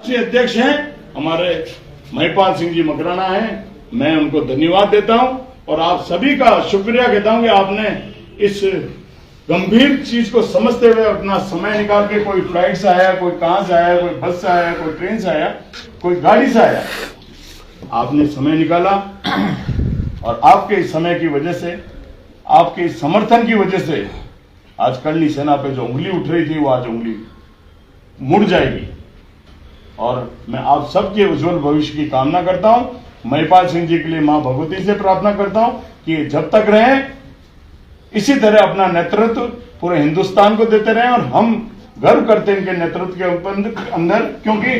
राष्ट्रीय अध्यक्ष हैं हमारे महिपाल सिंह जी मकराना हैं, मैं उनको धन्यवाद देता हूं और आप सभी का शुक्रिया कहता हूं कि आपने इस गंभीर चीज को समझते हुए अपना समय निकाल के, कोई फ्लाइट से आया, कोई कहां से आया, कोई बस से आया, कोई ट्रेन से आया, कोई गाड़ी से आया, आपने समय निकाला और आपके इस समय की वजह से, आपके इस समर्थन की वजह से आज करनी सेना पे जो उंगली उठ रही थी वो आज उंगली मुड़ जाएगी। और मैं आप सबके उज्जवल भविष्य की कामना करता हूं। महिपाल सिंह जी के लिए मां भगवती से प्रार्थना करता हूं कि जब तक रहें इसी तरह अपना नेतृत्व पूरे हिंदुस्तान को देते रहें और हम गर्व करते हैं इनके नेतृत्व के अंदर, क्योंकि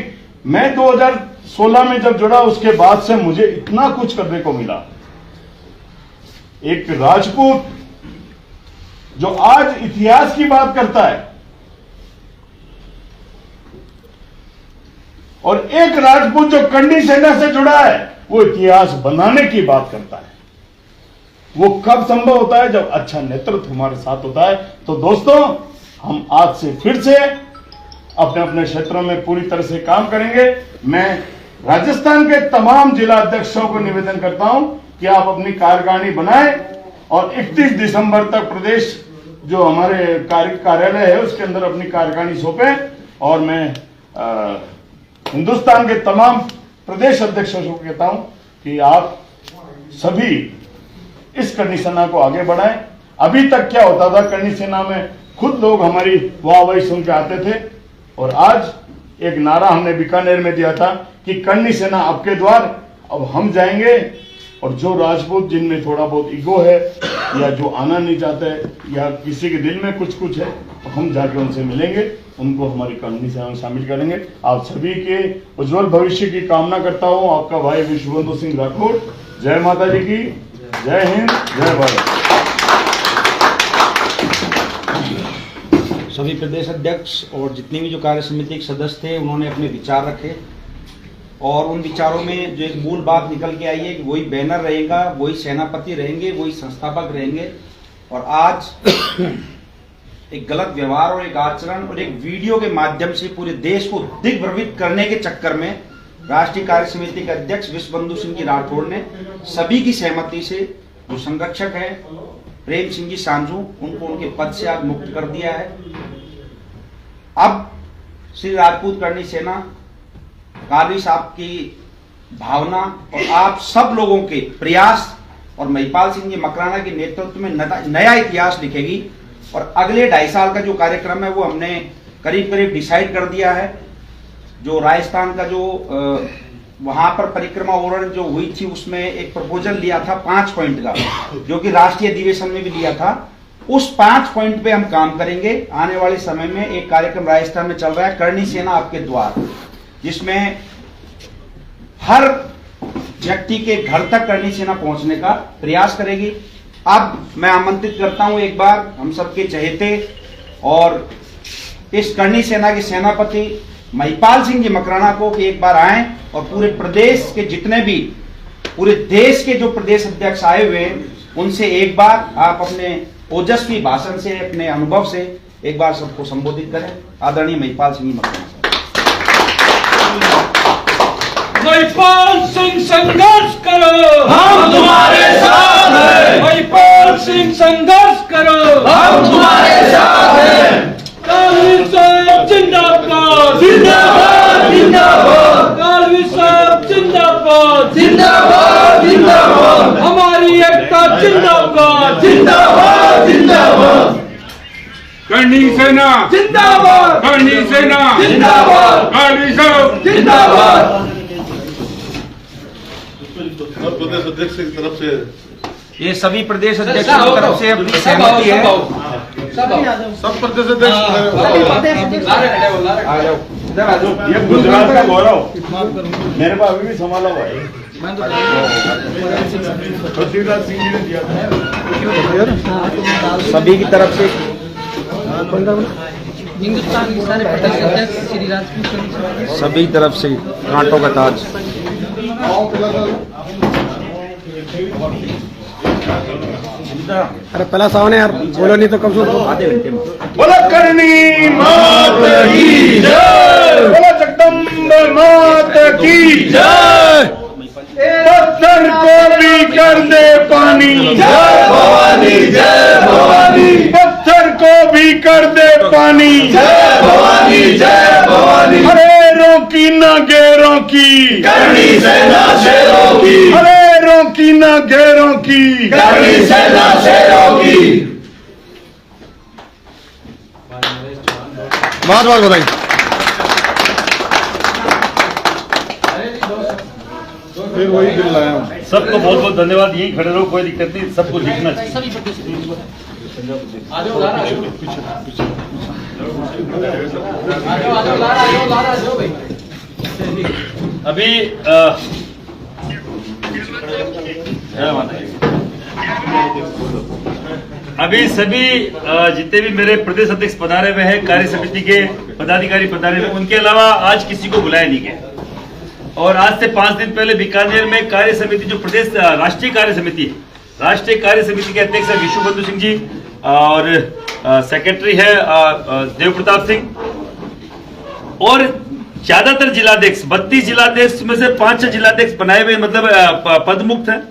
मैं 2016 में जब जुड़ा उसके बाद से मुझे इतना कुछ करने को मिला। एक राजपूत जो आज इतिहास की बात करता है और एक राजपूत जो करनी सेना से जुड़ा है वो इतिहास बनाने की बात करता है। वो कब संभव होता है? जब अच्छा नेतृत्व हमारे साथ होता है। तो दोस्तों, हम आज से फिर से अपने अपने क्षेत्रों में पूरी तरह से काम करेंगे। मैं राजस्थान के तमाम जिला अध्यक्षों को निवेदन करता हूं कि आप अपनी कार्यकारिणी बनाएं और 31 दिसंबर तक प्रदेश जो हमारे कार्यालय है उसके अंदर अपनी कार्यकारिणी सौंपें। और मैं हिंदुस्तान के तमाम प्रदेश अध्यक्षों को कहता हूं कि आप सभी इस करनी सेना को आगे बढ़ाएं। अभी तक क्या होता था, करनी सेना में खुद लोग हमारी वाहवाही सुन के आते थे और आज एक नारा हमने बीकानेर में दिया था कि करनी सेना आपके द्वार। अब हम जाएंगे और जो राजपूत जिनमें थोड़ा बहुत ईगो है या जो आना नहीं चाहते या किसी के दिल में कुछ कुछ है, तो हम जाके उनसे मिलेंगे, उनको हमारी करनी सेना में शामिल करेंगे। आप सभी के उज्जवल भविष्य की कामना करता हूं। आपका भाई विश्वबंधु सिंह राठौड़। जय माता जी की, जय हिंद, जय भारत। सभी प्रदेश अध्यक्ष और जितने भी जो कार्य समिति के सदस्य थे उन्होंने अपने विचार रखे और उन विचारों में जो एक मूल बात निकल के आई है कि वही बैनर रहेगा, वही सेनापति रहेंगे, वही संस्थापक रहेंगे। और आज एक गलत व्यवहार और एक आचरण और एक वीडियो के माध्यम से पूरे देश को दिग्भ्रमित करने के चक्कर में राष्ट्रीय कार्य समिति के अध्यक्ष विश्वबंधु सिंह जी राठौड़ ने सभी की सहमति से जो संरक्षक है प्रेम सिंह जी सांझू, उनको उनके पद से आज मुक्त कर दिया है। अब श्री राजपूत करनी सेना, कालवी साहब की भावना और आप सब लोगों के प्रयास और महिपाल सिंह जी मकराना के नेतृत्व में नया इतिहास लिखेगी। और अगले 2.5 साल का जो कार्यक्रम है वो हमने करीब करीब डिसाइड कर दिया है। जो राजस्थान का जो वहां पर परिक्रमा ओरण जो हुई थी उसमें एक प्रपोजल लिया था 5 पॉइंट का, जो कि राष्ट्रीय अधिवेशन में भी लिया था। उस 5 पॉइंट पे हम काम करेंगे। आने वाले समय में एक कार्यक्रम राजस्थान में चल रहा है, करनी सेना आपके द्वार, जिसमें हर व्यक्ति के घर तक करनी सेना पहुंचने का प्रयास करेगी। अब मैं आमंत्रित करता हूं एक बार हम सबके चहेते और इस करनी सेना के सेनापति महिपाल सिंह जी मकराना को कि एक बार आएं और पूरे प्रदेश के जितने भी, पूरे देश के जो प्रदेश अध्यक्ष आए हुए हैं उनसे एक बार आप अपने ओजस्वी भाषण से, अपने अनुभव से एक बार सबको संबोधित करें। आदरणीय महिपाल सिंह जी मकराना साहब। महिपाल सिंह संघर्ष करो, हम तुम्हारे साथ हैं। महिपाल सिंह संघर्ष करो, हम तुम्हारे साथ हैं। कालवी साहब जिंदाबाद, जिंदाबाद, जिंदाबाद। कालवी साहब जिंदाबाद, जिंदाबाद, जिंदाबाद। हमारी एकता जिंदाबाद, जिंदाबाद, जिंदाबाद। करनी सेना जिंदाबाद, करनी सेना जिंदाबाद, कालवी साहब जिंदाबाद। प्रदेश अध्यक्ष की तरफ से ये सभी प्रदेश अध्यक्षों की तरफ से अपनी सहमति है। सब प्रदेश अध्यक्ष ये गुजरात का गौरव मेरे को अभी भी संभाला हुआ है। पृथ्वीराज सिंह जी ने दिया था। सभी की तरफ से हिंदुस्तान के सारे प्रदेश अध्यक्ष श्री राजपूत सभी तरफ से कांटों का ताज। अरे पहला सावन है यार, बोलो नहीं तो कब सुनो। आधे घंटे में बोला करनी माता की जय, बोला जगदम्बा जय, पत्थर को भी कर दे पानी, जय भवानी, जय भवानी, पत्थर को भी कर दे पानी, जय भवानी, जय भवानी, अरे रोकी ना गैरों की, करनी सेना शेरों की, अरे रोकी ना गैरों की, करनी सेना शेरों की। बहुत बहुत बधाई। सबको बहुत बहुत धन्यवाद। यही खड़े रहो, कोई दिक्कत नहीं, सबको लिखना चाहिए। अभी अभी सभी जितने भी मेरे प्रदेश अध्यक्ष पधारे हुए हैं, कार्य समिति के पदाधिकारी पधारे हुए, उनके अलावा आज किसी को बुलाया नहीं गया। और आज से 5 दिन पहले बीकानेर में कार्य समिति, जो प्रदेश राष्ट्रीय कार्य समिति है, राष्ट्रीय कार्य समिति के अध्यक्ष है विशु बंधु सिंह जी और सेक्रेटरी है देव प्रताप सिंह, और ज्यादातर जिलाध्यक्ष 32 जिलाध्यक्ष में से 5-6 जिलाध्यक्ष बनाए हुए, मतलब पदमुक्त है,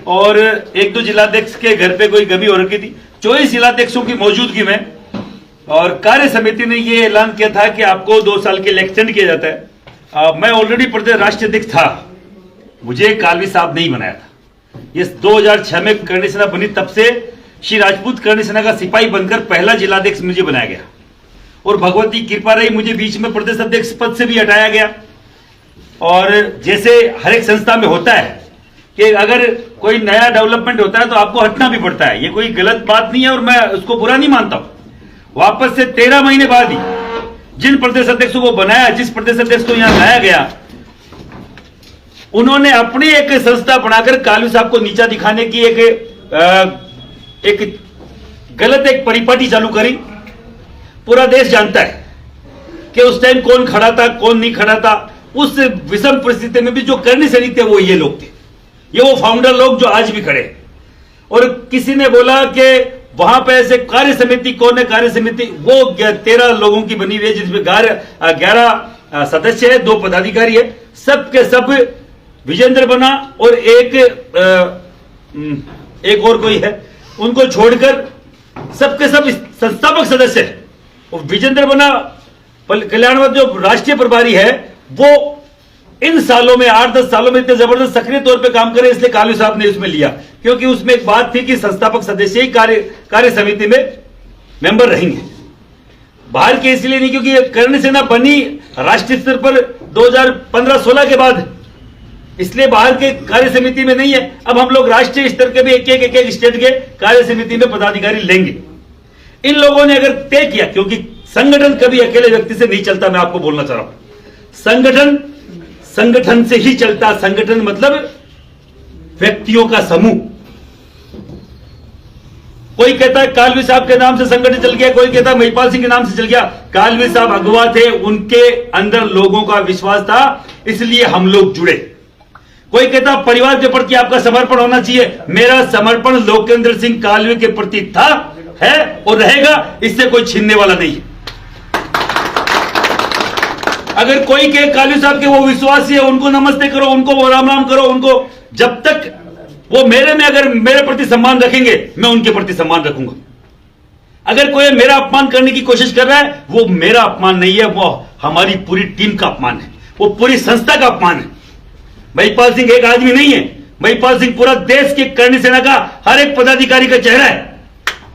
और 1-2 जिलाध्यक्ष के घर पे कोई गमी हो रखी थी। 24 जिलाध्यक्षों की मौजूदगी में और कार्य समिति ने ये ऐलान किया था कि आपको 2 साल के लिए एक्सटेंड किया जाता है। मैं ऑलरेडी प्रदेश राष्ट्रीय अध्यक्ष था, मुझे कालवी साहब नहीं बनाया था। ये 2006 में करणी सेना बनी, तब से श्री राजपूत करणी सेना का सिपाही बनकर पहला जिलाध्यक्ष मुझे बनाया गया, और भगवती कृपा रही, मुझे बीच में प्रदेश अध्यक्ष पद से भी हटाया गया। और जैसे हर एक संस्था में होता है कि अगर कोई नया डेवलपमेंट होता है तो आपको हटना भी पड़ता है, ये कोई गलत बात नहीं है और मैं उसको बुरा नहीं मानता हूं। वापस से 13 महीने बाद ही जिन प्रदेश अध्यक्षों को बनाया, जिस प्रदेश अध्यक्ष को यहां लाया गया, उन्होंने अपनी एक संस्था बनाकर कालवी साहब को नीचा दिखाने की एक गलत एक परिपाटी चालू करी। पूरा देश जानता है कि उस टाइम कौन खड़ा था, कौन नहीं खड़ा था। उस विषम परिस्थिति में भी जो करणी सैनिक थे वो ये लोग थे, ये वो फाउंडर लोग जो आज भी खड़े। और किसी ने बोला कि वहां पे ऐसे कार्य समिति कौन है, कार्य समिति वो 13 लोगों की बनी हुई है, जिसमें 11 सदस्य है, 2 पदाधिकारी है, सब के सब विजेंद्र बना और एक और कोई है, उनको छोड़कर सबके सब संस्थापक सदस्य है। और विजेंद्र बना कल्याणवत जो राष्ट्रीय प्रभारी है, वो इन सालों में 8-10 सालों में इतने जबरदस्त सक्रिय तौर पे काम करे, इसलिए कालवी साहब ने उसमें लिया, क्योंकि उसमें एक बात थी कि संस्थापक सदस्य ही कार्य समिति में मेंबर रहेंगे। बाहर के इसलिए नहीं क्योंकि करणी सेना बनी राष्ट्रीय स्तर पर 2015-16 के बाद, इसलिए बाहर के कार्य समिति में नहीं है। अब हम लोग राष्ट्रीय स्तर के भी एक स्टेट के कार्य समिति में पदाधिकारी लेंगे। इन लोगों ने अगर तय किया, क्योंकि संगठन कभी अकेले व्यक्ति से नहीं चलता, मैं आपको बोलना चाह रहा हूं, संगठन से ही चलता। संगठन मतलब व्यक्तियों का समूह। कोई कहता है कालवी साहब के नाम से संगठन चल गया, कोई कहता है महिपाल सिंह के नाम से चल गया। कालवी साहब अगुवा थे, उनके अंदर लोगों का विश्वास था, इसलिए हम लोग जुड़े। कोई कहता परिवार के प्रति आपका समर्पण होना चाहिए, मेरा समर्पण लोकेंद्र सिंह कालवी के प्रति था, है और रहेगा, इससे कोई छीनने वाला नहीं। अगर कोई कहे कालवी साहब के वो विश्वासी है, उनको नमस्ते करो, उनको राम राम करो, उनको जब तक वो मेरे में अगर मेरे प्रति सम्मान रखेंगे, मैं उनके प्रति सम्मान रखूंगा। अगर कोई मेरा अपमान करने की कोशिश कर रहा है, वो मेरा अपमान नहीं है, वो हमारी पूरी टीम का अपमान है, वो पूरी संस्था का अपमान है। महिपाल सिंह एक आदमी नहीं है, महिपाल सिंह पूरा देश की करणी सेना का हर एक पदाधिकारी का चेहरा है।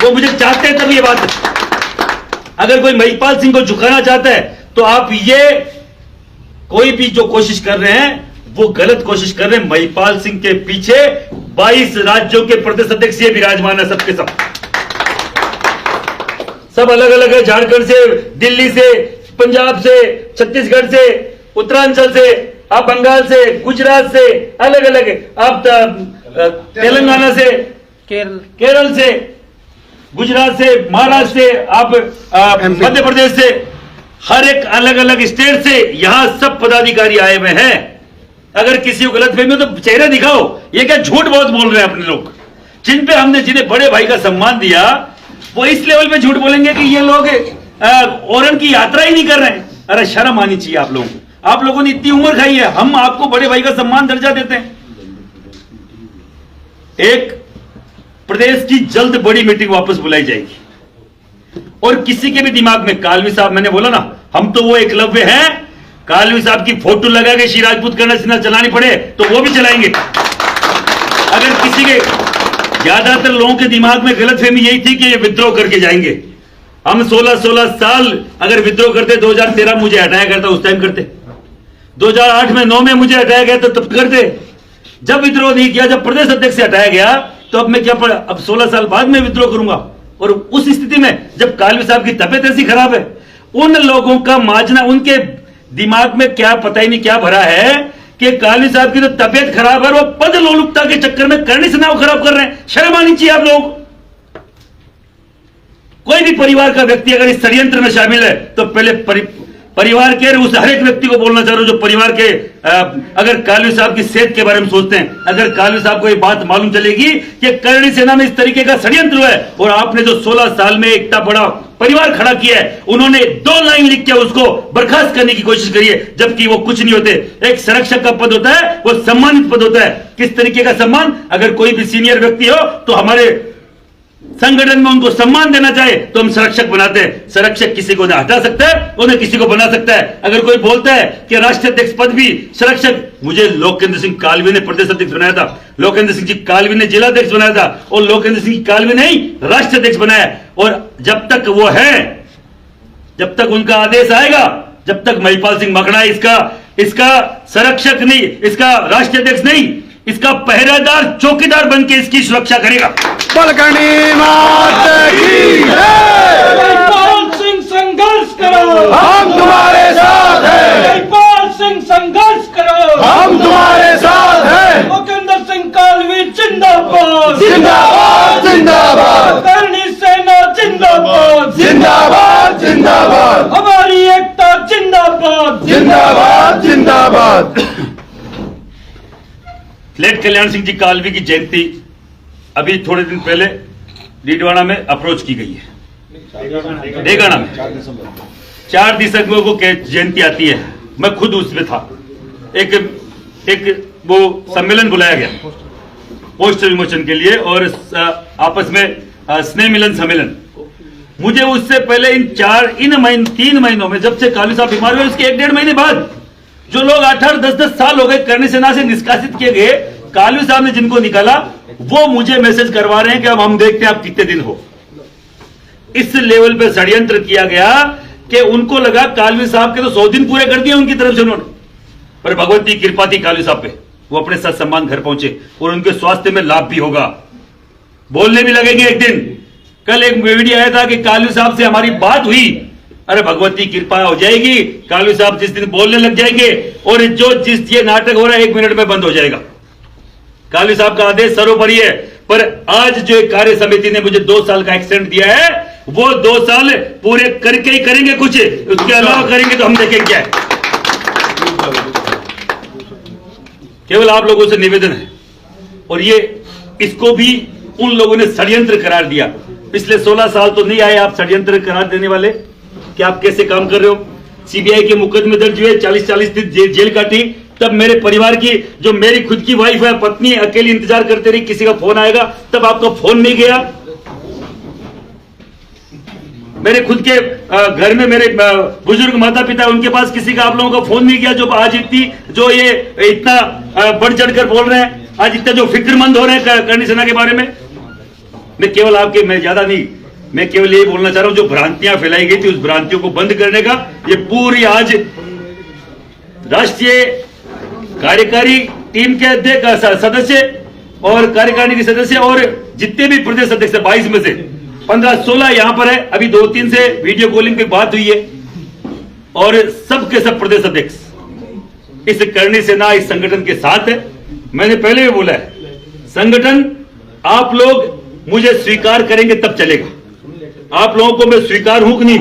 वो मुझे चाहते हैं तब ये बात है। अगर कोई महिपाल सिंह को झुकाना चाहता है तो आप ये कोई भी जो कोशिश कर रहे हैं वो गलत कोशिश कर रहे हैं। महिपाल सिंह के पीछे 22 राज्यों के प्रदेश अध्यक्ष ये विराजमान है, सबके सब अलग अलग है, झारखंड से, दिल्ली से, पंजाब से, छत्तीसगढ़ से, उत्तरांचल से, आप बंगाल से, गुजरात से, अलग अलग है, आप तेलंगाना से, केरल से, गुजरात से, महाराष्ट्र से, आप मध्य प्रदेश से, हर एक अलग अलग स्टेट से यहां सब पदाधिकारी आए हुए हैं। अगर किसी को गलत फहमी हो तो चेहरे दिखाओ। ये क्या झूठ बहुत बोल रहे हैं अपने लोग, जिन पे हमने जिन्हें बड़े भाई का सम्मान दिया, वो इस लेवल पे झूठ बोलेंगे कि ये लोग ओरन की यात्रा ही नहीं कर रहे हैं। अरे शर्म आनी चाहिए आप लोगों को। आप लोगों ने इतनी उम्र खाई है, हम आपको बड़े भाई का सम्मान दर्जा देते हैं। एक प्रदेश की जल्द बड़ी मीटिंग वापस बुलाई जाएगी और किसी के भी दिमाग में, कालवी साहब, मैंने बोला ना, हम तो वो एकलव्य हैं, कालवी साहब की फोटो लगा के श्री राजपूत करना चलानी पड़े तो वो भी चलाएंगे। अगर किसी के, ज्यादातर लोगों के दिमाग में गलतफहमी यही थी कि ये विद्रोह करके जाएंगे। हम 16 साल अगर विद्रोह करते, 2013 मुझे हटाया गया था, उस टाइम करते, 2008 में 9 में मुझे हटाया गया तो तब करते। जब विद्रोह नहीं किया, जब प्रदेश अध्यक्ष से हटाया गया, तो अब मैं क्या पड़ा, अब 16 साल बाद में विद्रोह करूंगा। और उस स्थिति में जब कालवी साहब की तबीयत ऐसी खराब है, उन लोगों का माजना, उनके दिमाग में क्या पता ही नहीं क्या भरा है कि कालवी साहब की तो तबीयत खराब है और वो पद लोलुपता के चक्कर में करनी से नाव खराब कर रहे हैं। शर्म आनी चाहिए आप लोग। कोई भी परिवार का व्यक्ति अगर इस षड्यंत्र में शामिल है तो पहले परिवार के उस हर एक व्यक्ति को बोलना चाह रहा हूं जो परिवार के अगर कालवी साहब की सेहत के बारे में सोचते हैं, अगर कालवी साहब को ये बात मालूम चलेगी कि करणी सेना में इस तरीके का षड्यंत्र हुआ है और आपने जो 16 साल में इतना बड़ा परिवार खड़ा किया है, उन्होंने 2 लाइन लिख के उसको बर्खास्त करने की कोशिश करी है, जबकि वो कुछ नहीं होते। एक संरक्षक का पद होता है, वो सम्मानित पद होता है। किस तरीके का सम्मान? अगर कोई भी सीनियर व्यक्ति हो तो हमारे संगठन में उनको सम्मान देना चाहे तो हम संरक्षक बनाते हैं। संरक्षक किसी को ना हटा सकता है, उन्हें किसी को बना सकता है। अगर कोई बोलता है कि राष्ट्रीय अध्यक्ष पद भी संरक्षक, मुझे लोकेंद्र सिंह कालवी ने प्रदेश अध्यक्ष बनाया था, लोकेंद्र सिंह जी कालवी ने जिला अध्यक्ष बनाया था और लोकेंद्र सिंह कालवी ने ही राष्ट्रीय अध्यक्ष बनाया। और जब तक वो है, जब तक उनका आदेश आएगा, जब तक महिपाल सिंह मकड़ा इसका संरक्षक नहीं, इसका राष्ट्रीय अध्यक्ष नहीं, इसका पहरेदार चौकीदार बन के इसकी सुरक्षा करेगा। पलकनी मात की जय। महिपाल सिंह संघर्ष करो, हम तुम्हारे साथ हैं। महिपाल सिंह संघर्ष करो, हम तुम्हारे साथ हैं। लोकेंद्र सिंह कालवी जिंदाबाद, जिंदाबाद जिंदाबाद, करणी सेना जिंदाबाद, जिंदाबाद जिंदाबाद, हमारी एकता जिंदाबाद, जिंदाबाद जिंदाबाद। लेट कल्याण सिंह जी कालवी की जयंती अभी थोड़े दिन पहले डीडवाना में अप्रोच की गई है। डेगाना में 4 दिसंबर को जयंती आती है। मैं खुद उसमें था। एक वो सम्मेलन बुलाया गया पोस्टर विमोचन के लिए और आपस में स्नेह मिलन सम्मेलन। मुझे उससे पहले इन 3 महीनों में, जब से कालवी साहब बीमार हुए उसके 1-1.5 महीने बाद, जो लोग 18-10 साल हो गए करणी सेना से निष्कासित किए गए, कालवी साहब ने जिनको निकाला, वो मुझे मैसेज करवा रहे हैं कि अब हम देखते हैं आप कितने दिन हो। इस लेवल पे षड्यंत्र किया गया कि उनको लगा कालवी साहब के तो 100 दिन पूरे कर दिए उनकी तरफ से उन्होंने, पर भगवती की कृपा थी कालवी साहब पे, वो अपने साथ सम्मान घर पहुंचे और उनके स्वास्थ्य में लाभ भी होगा। बोलने भी लगेंगे एक दिन। कल एक वीडियो आया था कि कालवी साहब से हमारी बात हुई, अरे भगवती कृपा हो जाएगी, कालवी साहब जिस दिन बोलने लग जाएंगे और जिस ये नाटक हो रहा है 1 मिनट में बंद हो जाएगा। कालवी साहब का आदेश सर्वोपरि है, पर आज जो एक कार्य समिति ने मुझे 2 साल का एक्सटेंड दिया है, वो 2 साल पूरे करके ही करेंगे, कुछ उसके अलावा करेंगे तो हम देखेंगे क्या है। केवल आप लोगों से निवेदन है, और ये इसको भी उन लोगों ने षड्यंत्र करार दिया। पिछले 16 साल तो नहीं आए आप षड्यंत्र करार देने वाले कि आप कैसे काम कर रहे हो। सीबीआई के मुकदमे दर्ज हुए, 40-40 दिन जेल काटी, तब मेरे परिवार की, जो मेरी खुद की वाइफ है, पत्नी अकेली इंतजार करते रही किसी का फोन आएगा, तब आपका फोन नहीं गया। मेरे खुद के घर में मेरे बुजुर्ग माता पिता, उनके पास किसी का आप लोगों का फोन नहीं गया, जो आज जो ये इतना बढ़ चढ़कर बोल रहे हैं, आज इतना जो फिक्रमंद हो रहे हैं करणी सेना के बारे में। मैं केवल आपके, मैं ज्यादा नहीं, मैं केवल यही बोलना चाह रहा हूं, जो भ्रांतियां फैलाई गई थी उस भ्रांतियों को बंद करने का ये पूरी आज राष्ट्रीय कार्यकारी टीम के अध्यक्ष सदस्य और कार्यकारिणी के सदस्य और जितने भी प्रदेश अध्यक्ष 22 में से 15-16 यहां पर है। अभी 2-3 से वीडियो कॉलिंग पे बात हुई है और सब के सब प्रदेश अध्यक्ष इस करणी सेना, इस संगठन के साथ है। मैंने पहले भी बोला है, संगठन आप लोग मुझे स्वीकार करेंगे तब चलेगा। आप लोगों को मैं स्वीकार हूं कि नहीं?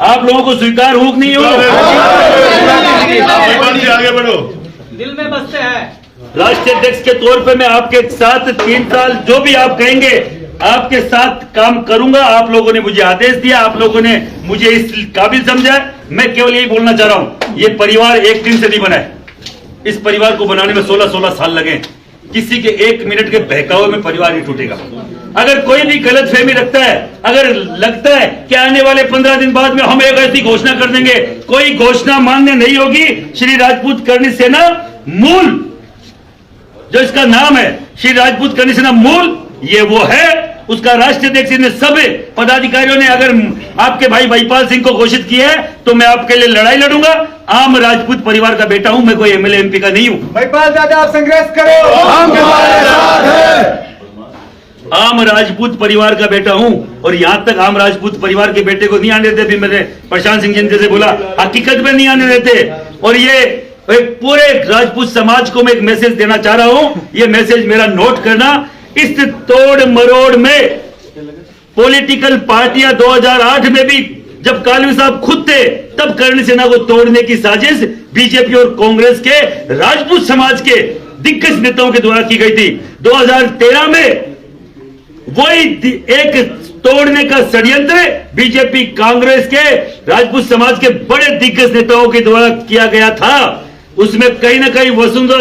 आप लोगों को स्वीकार हूं कि नहीं हो? आगे बढ़ो। दिल में बसते हैं। राष्ट्रीय अध्यक्ष के तौर पे मैं आपके साथ 3 साल जो भी आप कहेंगे आपके साथ काम करूंगा। आप लोगों ने मुझे आदेश दिया, आप लोगों ने मुझे इस काबिल समझा। मैं केवल यही बोलना चाह रहा हूं, ये परिवार एक दिन से नहीं बना है। इस परिवार को बनाने में 16-16 साल लगे। किसी के 1 मिनट के बहकावे में परिवार नहीं टूटेगा। अगर कोई भी गलत फहमी रखता है, अगर लगता है कि आने वाले 15 दिन बाद में हम एक ऐसी घोषणा कर देंगे, कोई घोषणा मान्य नहीं होगी। श्री राजपूत करणी सेना मूल, जो इसका नाम है श्री राजपूत करणी सेना मूल, ये वो है। उसका राष्ट्रीय अध्यक्ष ने सब पदाधिकारियों ने अगर आपके भाई महिपाल सिंह को घोषित किया है तो मैं आपके लिए लड़ाई लड़ूंगा। आम राजपूत परिवार का बेटा हूं, मैं कोई एमएलए एमपी का नहीं हूं। महिपाल दादा आप संघर्ष करो, हम तुम्हारे साथ हैं। आम राजपूत परिवार का बेटा हूं और यहां तक आम राजपूत परिवार के बेटे को नहीं आने देते। भी मैंने प्रशांत सिंह जी से बोला, हकीकत में नहीं आने देते। और ये एक पूरे राजपूत समाज को मैं एक मैसेज देना चाह रहा हूं, ये मैसेज मेरा नोट करना। इस तोड़ मरोड़ में पॉलिटिकल पार्टियां 2008 में भी जब कालवी साहब खुद थे, तब करणी सेना को तोड़ने की साजिश बीजेपी और कांग्रेस के राजपूत समाज के दिग्गज नेताओं के द्वारा की गई थी। 2013 में वही एक तोड़ने का षड्यंत्र बीजेपी कांग्रेस के राजपूत समाज के बड़े दिग्गज नेताओं के द्वारा किया गया था। उसमें कहीं ना कहीं वसुंधरा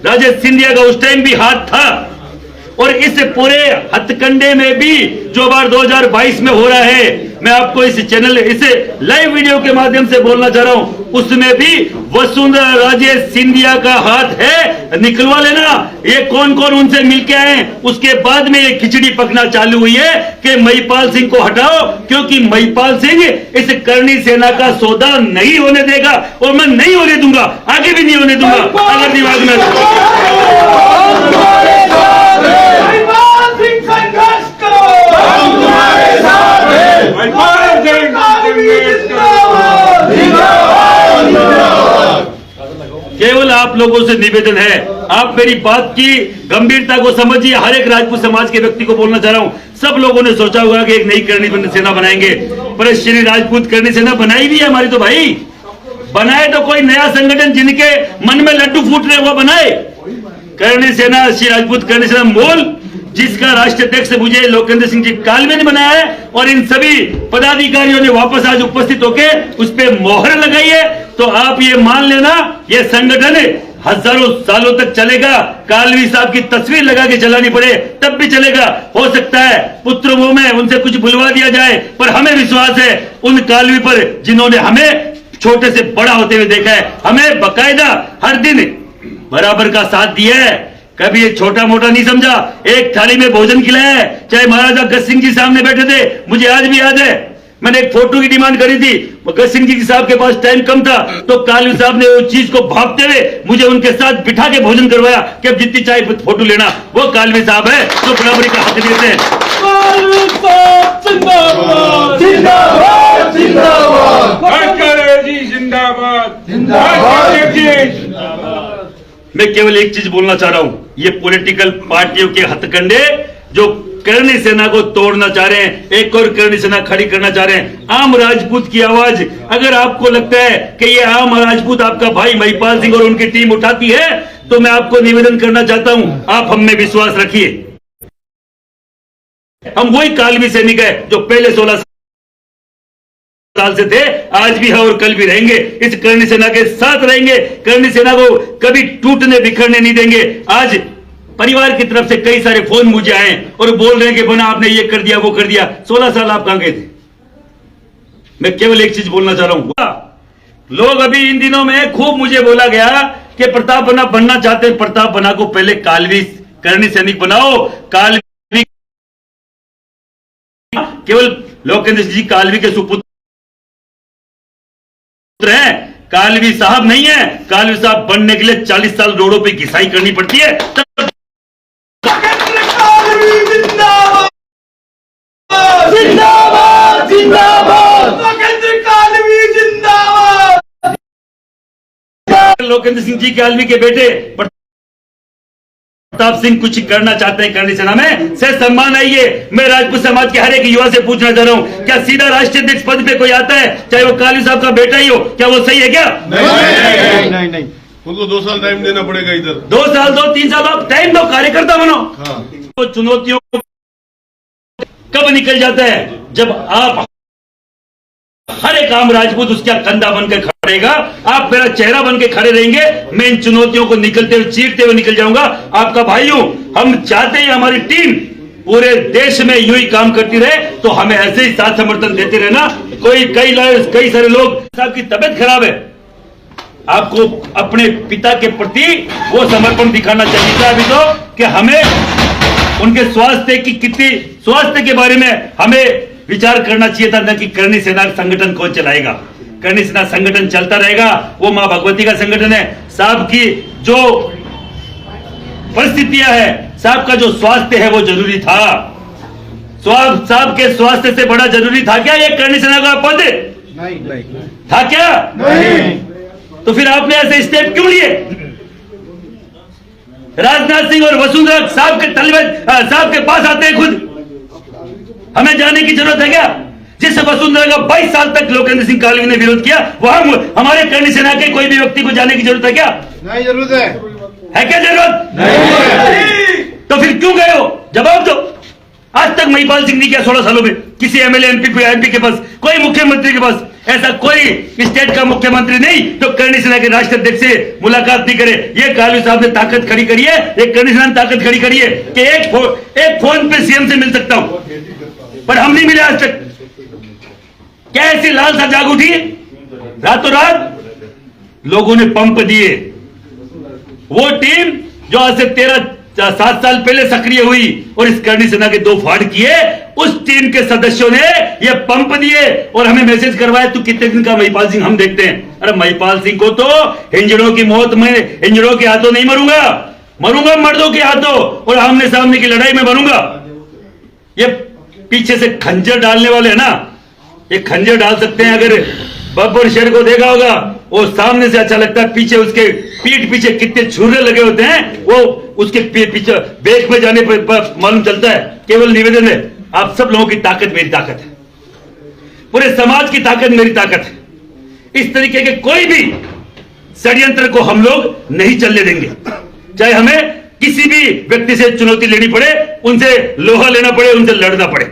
राजे सिंधिया का उस टाइम भी हाथ था। और इस पूरे हथकंडे में भी जो बार 2022 में हो रहा है, मैं आपको इस चैनल, इस लाइव वीडियो के माध्यम से बोलना चाह रहा हूं, उसमें भी वसुंधरा राजे सिंधिया का हाथ है। निकलवा लेना ये कौन कौन उनसे मिलके आए। उसके बाद में ये खिचड़ी पकना चालू हुई है कि महिपाल सिंह को हटाओ, क्योंकि महिपाल सिंह इस करणी सेना का सौदा नहीं होने देगा और मैं नहीं होने दूंगा, आगे भी नहीं होने दूंगा। अगर दिमाग में संघर्ष करो, हम तुम्हारे साथ हैं। महिपाल सिंह केवल आप लोगों से निवेदन है, आप मेरी बात की गंभीरता को समझिए। हर एक राजपूत समाज के व्यक्ति को बोलना चाह रहा हूं। सब लोगों ने सोचा होगा कि एक नई करणी सेना बनाएंगे, पर श्री राजपूत करणी सेना बनाई भी है हमारी। तो भाई बनाए तो कोई नया संगठन जिनके मन में लड्डू फूट रहे वो बनाए। करणी सेना श्री राजपूत करणी सेना मूल, जिसका राष्ट्रीय अध्यक्ष मुझे लोकेंद्र सिंह जी कालवे ने बनाया है, और इन सभी पदाधिकारियों ने वापस आज उपस्थित होकर उस पर मोहर लगाई है। तो आप ये मान लेना, ये संगठन हजारों सालों तक चलेगा। कालवी साहब की तस्वीर लगा के चलानी पड़े तब भी चलेगा। हो सकता है पुत्र मुंह में उनसे कुछ बुलवा दिया जाए, पर हमें विश्वास है उन कालवी पर जिन्होंने हमें छोटे से बड़ा होते हुए देखा है, हमें बकायदा हर दिन बराबर का साथ दिया है। कभी ये छोटा मोटा नहीं समझा, एक थाली में भोजन खिलाया है। चाहे महाराजा गज सिंह जी सामने बैठे थे, मुझे आज भी याद है, मैंने एक फोटो की डिमांड करी थी। गज सिंह जी साहब के पास टाइम कम था, तो कालवी साहब ने उस चीज को भापते हुए मुझे उनके साथ बिठा के भोजन करवाया कि अब जितनी चाहे फोटो लेना। वो कालवी साहब है जो बराबरी का हक देते हैं। कालवी साहब जिंदाबाद, जिंदाबाद जिंदाबाद जी जिंदाबाद, जिंदाबाद जी। मैं केवल एक चीज बोलना चाह रहा हूं, ये पॉलिटिकल पार्टियों के हथकंडे जो करणी सेना को तोड़ना चाह रहे हैं, एक और करणी सेना खड़ी करना चाह रहे हैं। आम राजपूत की आवाज, अगर आपको लगता है कि ये आम राजपूत आपका भाई महिपाल सिंह और उनकी टीम उठाती है, तो मैं आपको निवेदन करना चाहता हूं, आप हम में विश्वास रखिए। हम वही कालवी सैनिक है जो पहले 16 साल से थे, आज भी है और कल भी रहेंगे। इस करणी सेना के साथ रहेंगे, करणी सेना को कभी टूटने बिखरने नहीं देंगे। आज परिवार की तरफ से कई सारे फोन मुझे आए और बोल रहे हैं कि बना आपने ये कर दिया वो कर दिया। 16 साल आप कहां गए थे? मैं केवल एक चीज बोलना चाह रहा हूं, लोग अभी इन दिनों में खूब मुझे बोला गया कि प्रताप बना बनना चाहते हैं, प्रताप बना को पहले कालवी करणी सैनिक बनाओ। कालवी केवल लोकेंद्र जी कालवी के सुपुत्र है, कालवी साहब नहीं है। कालवी साहब बनने के लिए 40 साल रोडों पे घिसाई करनी पड़ती है। जिंदाबाद जिंदाबाद लोकेंद्र सिंह जी कालवी के बेटे प्रताप सिंह कुछ करना चाहते हैं करणी सेना में, से सम्मान आइए। मैं राजपूत समाज के हर एक युवा से पूछना चाह रहा हूं, क्या सीधा राष्ट्रीय अध्यक्ष पद पे कोई आता है चाहे वो कालवी साहब का बेटा ही हो, क्या वो सही है क्या? नहीं। उनको 2 साल टाइम देना पड़ेगा। इधर 2 साल दो 3 साल आप टाइम दो, कार्यकर्ता बनो। हाँ। तो चुनौतियों जब निकल जाता है जब आप हर एक आम राजपूत उसका कंधा बनकर खड़ेगा, आप मेरा चेहरा बनकर खड़े रहेंगे, मैं इन चुनौतियों को निकलते हुए चीरते हुए निकल जाऊंगा। आपका भाई हूं, हम चाहते हैं हमारी टीम पूरे देश में यूं ही काम करती रहे, तो हमें ऐसे ही साथ समर्थन देते रहना। कई सारे लोग, साहब की तबीयत खराब है, आपको अपने पिता के प्रति वो समर्पण दिखाना चाहिए था अभी तो, कि हमें उनके स्वास्थ्य के बारे में हमें विचार करना चाहिए था, न कि करणी सेना संगठन कौन चलाएगा। करणी सेना संगठन चलता रहेगा, वो मां भगवती का संगठन है। साहब की जो परिस्थितियां है, साहब का जो स्वास्थ्य है वो जरूरी था। साहब के स्वास्थ्य से बड़ा जरूरी था क्या ये करणी सेना का पद? नहीं था क्या? नहीं। तो फिर आपने ऐसे स्टेप क्यों लिए? राजनाथ सिंह और वसुंधरा साहब के पास आते हैं खुद, हमें जाने की जरूरत है क्या? जिस वसुंधरा का 22 साल तक लोकेंद्र सिंह कालवी ने विरोध किया, वहां हमारे करणी सेना के कोई भी व्यक्ति को जाने की जरूरत है क्या? नहीं जरूरत है क्या जरूरत? नहीं। तो फिर क्यों गए हो? जवाब दो। आज तक महिपाल सिंह ने किया 16 सालों में, किसी एमएलए एमपी के पास, कोई मुख्यमंत्री के पास, ऐसा कोई स्टेट का मुख्यमंत्री नहीं जो करणी सेना के राष्ट्रीय अध्यक्ष से मुलाकात नहीं करे। ये कालवी साहब ने ताकत खड़ी करी है, एक करणी सेना ने ताकत खड़ी करी है कि एक फोन पे सीएम से मिल सकता हूं, पर हम नहीं मिले आज तक। क्या ऐसी लालसा जाग उठी? रातों रात लोगों ने पंप दिए। वो टीम जो आज से 7 साल पहले सक्रिय हुई और इस करणी सेना के 2 फाड़ किए, उस टीम के सदस्यों ने ये पंप दिए और हमें मैसेज करवाया तू कितने दिन का महिपाल सिंह, हम देखते हैं। अरे महिपाल सिंह को तो हिंजड़ों की मौत में हिंजड़ों के हाथों नहीं मरूंगा मर्दों के हाथों और आमने सामने की लड़ाई में मरूंगा। ये पीछे से खंजर डालने वाले है ना, ये खंजर डाल सकते हैं। अगर बब्बर शेर को देखा होगा, वो सामने से अच्छा लगता है, पीछे उसके पीठ पीछे कितने छुरे लगे होते हैं, वो उसके पीछे बेक में जाने पर मालूम चलता है। केवल निवेदन है, आप सब लोगों की ताकत मेरी ताकत है, पूरे समाज की ताकत मेरी ताकत है। इस तरीके के कोई भी षड्यंत्र को हम लोग नहीं चलने देंगे, चाहे हमें किसी भी व्यक्ति से चुनौती लेनी पड़े, उनसे लोहा लेना पड़े, उनसे लड़ना पड़े।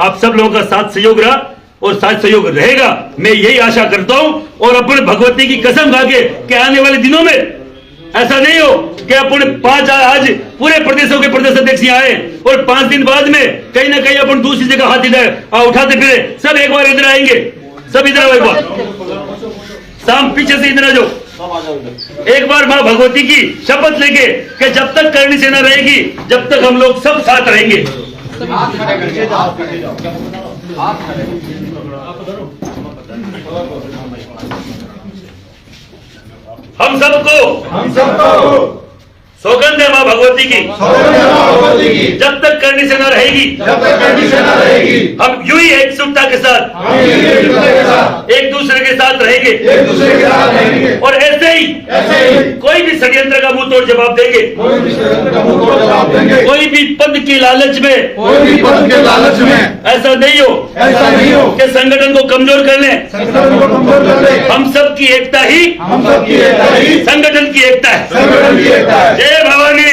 आप सब लोगों का साथ सहयोग रहा और साथ सहयोग रहेगा, मैं यही आशा करता हूं। और अपने भगवती की कसम खा के आने वाले दिनों में ऐसा नहीं हो कि अपने 5 आज पूरे प्रदेशों के प्रदेश अध्यक्ष आए और 5 दिन बाद में कहीं ना कहीं अपन दूसरी जगह हाथ इधर उठाते फिरे। सब एक बार इधर आएंगे, सब इधर आओ, एक बार शाम पीछे से इधर आ जाओ, एक बार मां भगवती की शपथ लेके कि जब तक करणी सेना रहेगी, जब तक हम लोग सब साथ रहेंगे। हम सबको सौगंध है मां भगवती की, जब तक करणी सेना रहेगी, हम यूं ही एकजुटता के साथ एक दूसरे के साथ रहेंगे और ऐसे ही कोई भी षड्यंत्र का मुंह तोड़ जवाब देंगे। कोई भी पद की लालच में ऐसा नहीं हो कि संगठन को कमजोर कर ले। हम सब की एकता ही संगठन की एकता है। जय भवानी।